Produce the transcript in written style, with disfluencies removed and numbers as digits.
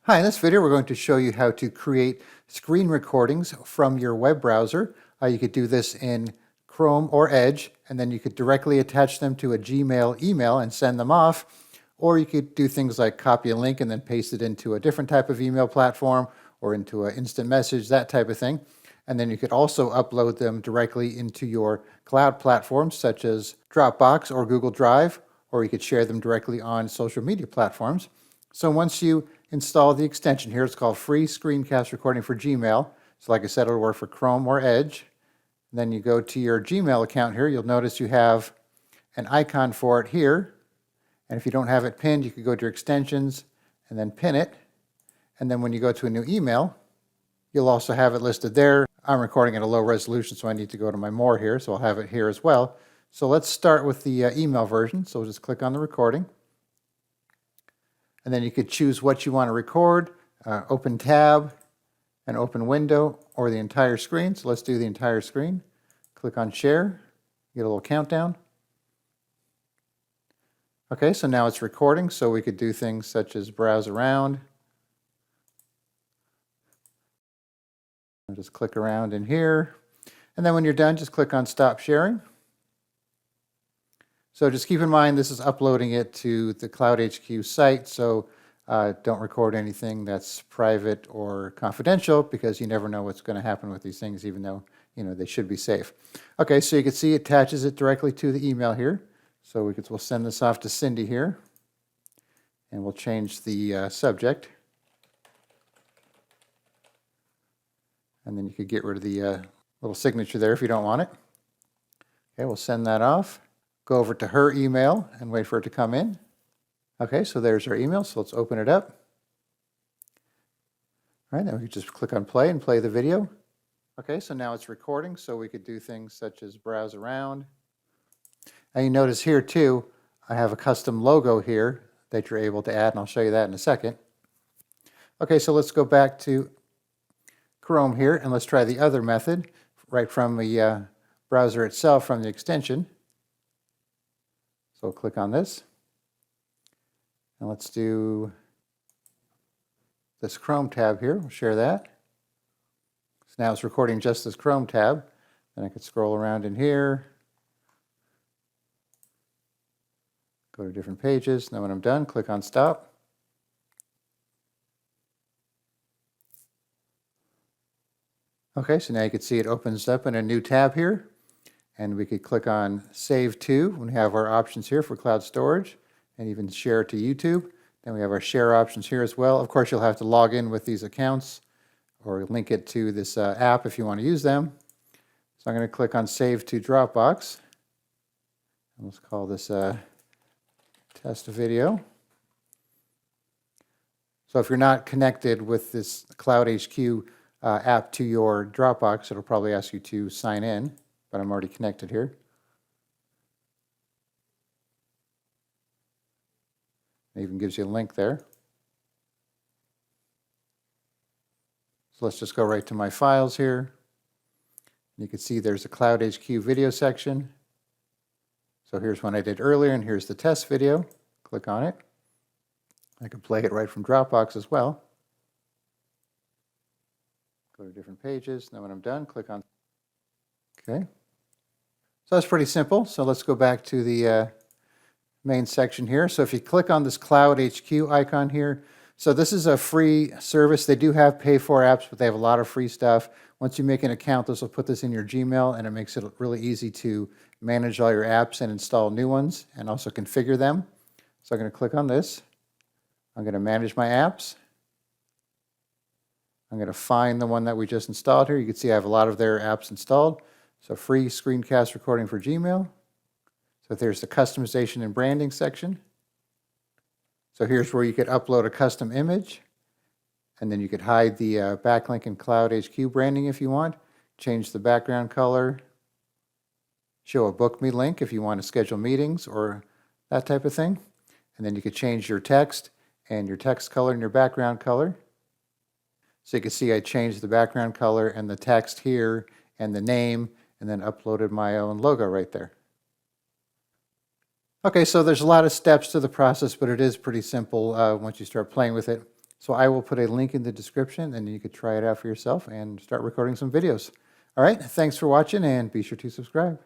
Hi, in this video we're going to show you how to create screen recordings from your web browser. You could do this in Chrome or Edge, and then you could directly attach them to a Gmail email and send them off. Or you could do things like copy a link and then paste it into a different type of email platform or into an instant message, that type of thing. And then you could also upload them directly into your cloud platforms such as Dropbox or Google Drive, or you could share them directly on social media platforms. So once you install the extension here, it's called Free Screencast Recording for Gmail. So like I said, it'll work for Chrome or Edge. And then you go to your Gmail account here, you'll notice you have an icon for it here. And if you don't have it pinned, you could go to your extensions and then pin it. And then when you go to a new email, you'll also have it listed there. I'm recording at a low resolution, so I need to go to my more here, so I'll have it here as well. So let's start with the email version. So we'll just click on the recording. And then you could choose what you want to record, open tab, an open window, or the entire screen. So let's do the entire screen. Click on share, get a little countdown. Okay, so now it's recording, so we could do things such as browse around. I'll just click around in here. And then when you're done, just click on stop sharing. So just keep in mind, this is uploading it to the CloudHQ site, so don't record anything that's private or confidential because you never know what's going to happen with these things, even though they should be safe. Okay, so you can see it attaches it directly to the email here. So we'll send this off to Cindy here, and we'll change the subject. And then you could get rid of the little signature there if you don't want it. Okay, we'll send that off. Go over to her email and wait for it to come in. Okay, so there's our email, so let's open it up. All right, then we can just click on play and play the video. Okay, so now it's recording, so we could do things such as browse around. Now you notice here too, I have a custom logo here that you're able to add, and I'll show you that in a second. Okay, so let's go back to Chrome here, and let's try the other method right from the browser itself, from the extension. So we'll click on this, and let's do this Chrome tab here. We'll share that. So now it's recording just this Chrome tab. Then I could scroll around in here, go to different pages. Then when I'm done, click on stop. Okay, so now you can see it opens up in a new tab here. And we could click on Save To. We have our options here for cloud storage and even share to YouTube. Then we have our share options here as well. Of course, you'll have to log in with these accounts or link it to this app if you want to use them. So I'm going to click on Save to Dropbox. And let's call this test video. So if you're not connected with this CloudHQ app to your Dropbox, it'll probably ask you to sign in. But I'm already connected here. It even gives you a link there. So let's just go right to my files here. You can see there's a CloudHQ video section. So here's one I did earlier, and here's the test video. Click on it. I can play it right from Dropbox as well. Go to different pages. Then when I'm done, click on. Okay. So that's pretty simple. So let's go back to the main section here. So if you click on this CloudHQ icon here, so this is a free service. They do have pay for apps, but they have a lot of free stuff. Once you make an account, this will put this in your Gmail, and it makes it really easy to manage all your apps and install new ones and also configure them. So I'm going to click on this. I'm going to manage my apps. I'm going to find the one that we just installed here. You can see I have a lot of their apps installed. So free screencast recording for Gmail. So there's the customization and branding section. So here's where you could upload a custom image. And then you could hide the backlink and CloudHQ branding if you want. Change the background color. Show a book me link if you want to schedule meetings or that type of thing. And then you could change your text and your text color and your background color. So you can see I changed the background color and the text here and the name, and then uploaded my own logo right there. Okay, so there's a lot of steps to the process, but it is pretty simple once you start playing with it. So I will put a link in the description, and you could try it out for yourself and start recording some videos. All right, thanks for watching, and be sure to subscribe.